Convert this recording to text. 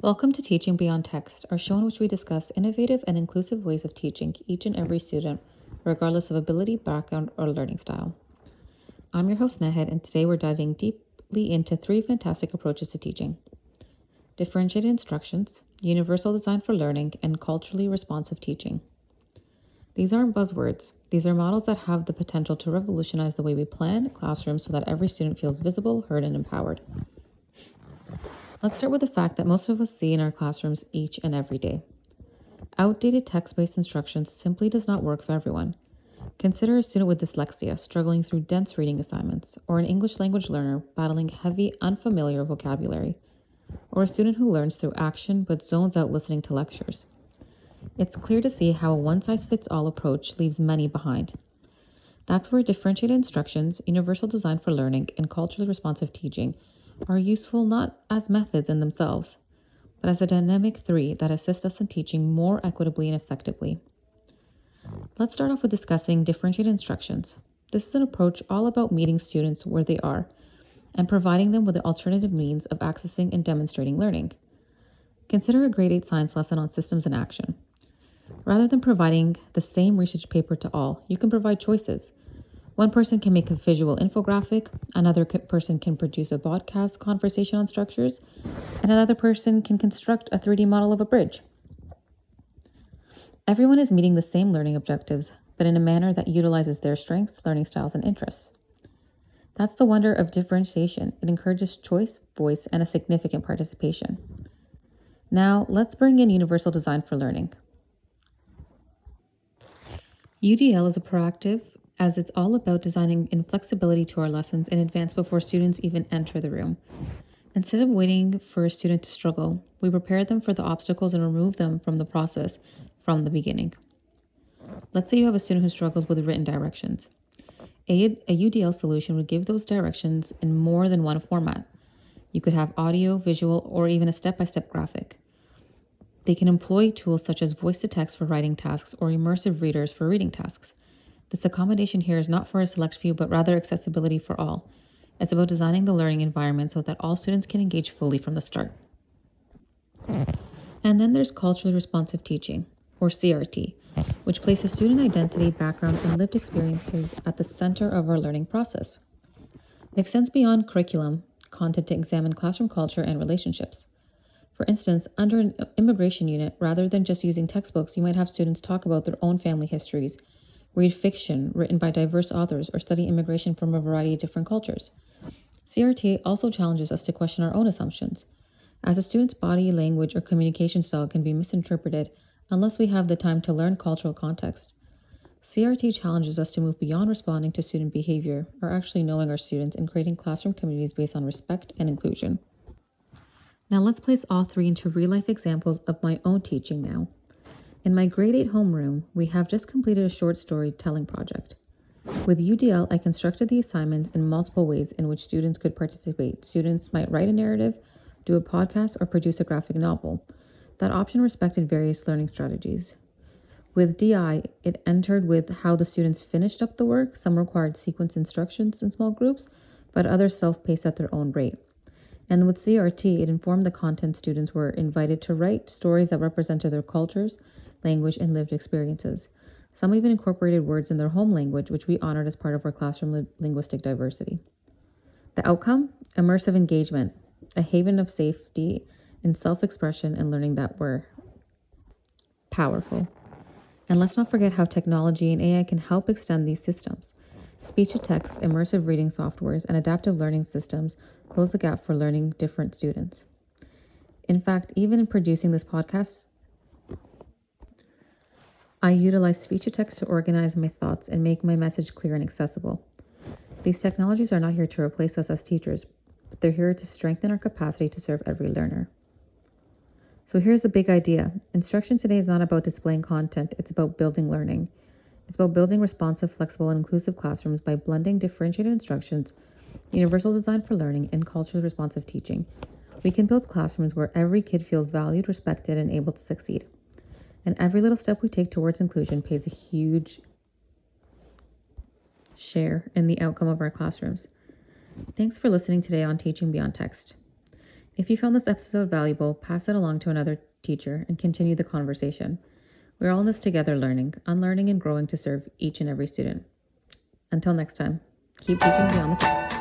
Welcome to Teaching Beyond Text, our show in which we discuss innovative and inclusive ways of teaching each and every student, regardless of ability, background, or learning style. I'm your host, Nahed, and today we're diving deeply into three fantastic approaches to teaching: differentiated instructions, universal design for learning, and culturally responsive teaching. These aren't buzzwords. These are models that have the potential to revolutionize the way we plan classrooms so that every student feels visible, heard, and empowered. Let's start with the fact that most of us see in our classrooms each and every day. Outdated text-based instructions simply does not work for everyone. Consider a student with dyslexia struggling through dense reading assignments, or an English language learner battling heavy, unfamiliar vocabulary, or a student who learns through action but zones out listening to lectures. It's clear to see how a one-size-fits-all approach leaves many behind. That's where differentiated instructions, universal design for learning, and culturally responsive teaching are useful not as methods in themselves, but as a dynamic three that assist us in teaching more equitably and effectively. Let's start off with discussing differentiated instructions. This is an approach all about meeting students where they are and providing them with the alternative means of accessing and demonstrating learning. Consider a grade 8 science lesson on systems in action. Rather than providing the same research paper to all, you can provide choices. One person can make a visual infographic, another person can produce a podcast conversation on structures, and another person can construct a 3D model of a bridge. Everyone is meeting the same learning objectives, but in a manner that utilizes their strengths, learning styles, and interests. That's the wonder of differentiation. It encourages choice, voice, and a significant participation. Now, let's bring in universal design for learning. UDL is a proactive, as it's all about designing in flexibility to our lessons in advance before students even enter the room. Instead of waiting for a student to struggle, we prepare them for the obstacles and remove them from the process from the beginning. Let's say you have a student who struggles with written directions. A UDL solution would give those directions in more than one format. You could have audio, visual, or even a step-by-step graphic. They can employ tools such as voice-to-text for writing tasks or immersive readers for reading tasks. This accommodation here is not for a select few, but rather accessibility for all. It's about designing the learning environment so that all students can engage fully from the start. And then there's culturally responsive teaching, or CRT, which places student identity, background, and lived experiences at the center of our learning process. It extends beyond curriculum content to examine classroom culture and relationships. For instance, under an immigration unit, rather than just using textbooks, you might have students talk about their own family histories, read fiction written by diverse authors, or study immigration from a variety of different cultures. CRT also challenges us to question our own assumptions, as a student's body language or communication style can be misinterpreted unless we have the time to learn cultural context. CRT challenges us to move beyond responding to student behavior, or actually knowing our students and creating classroom communities based on respect and inclusion. Now let's place all three into real-life examples of my own teaching now. In my grade 8 homeroom, we have just completed a short storytelling project. With UDL, I constructed the assignments in multiple ways in which students could participate. Students might write a narrative, do a podcast, or produce a graphic novel. That option respected various learning strategies. With DI, it entered with how the students finished up the work. Some required sequence instructions in small groups, but others self-paced at their own rate. And with CRT, it informed the content students were invited to write stories that represented their cultures, language, and lived experiences. Some even incorporated words in their home language, which we honored as part of our classroom linguistic diversity. The outcome? Immersive engagement, a haven of safety and self-expression and learning that were powerful. And let's not forget how technology and AI can help extend these systems. Speech-to-text, immersive reading softwares, and adaptive learning systems close the gap for learning different students. In fact, even in producing this podcast, I utilize speech-to-text to organize my thoughts and make my message clear and accessible. These technologies are not here to replace us as teachers, but they're here to strengthen our capacity to serve every learner. So here's the big idea. Instruction today is not about displaying content, it's about building learning. It's about building responsive, flexible, and inclusive classrooms by blending differentiated instructions, universal design for learning, and culturally responsive teaching. We can build classrooms where every kid feels valued, respected, and able to succeed. And every little step we take towards inclusion pays a huge share in the outcome of our classrooms. Thanks for listening today on Teaching Beyond Text. If you found this episode valuable, pass it along to another teacher and continue the conversation. We're all in this together, learning, unlearning, and growing to serve each and every student. Until next time, keep teaching beyond the text.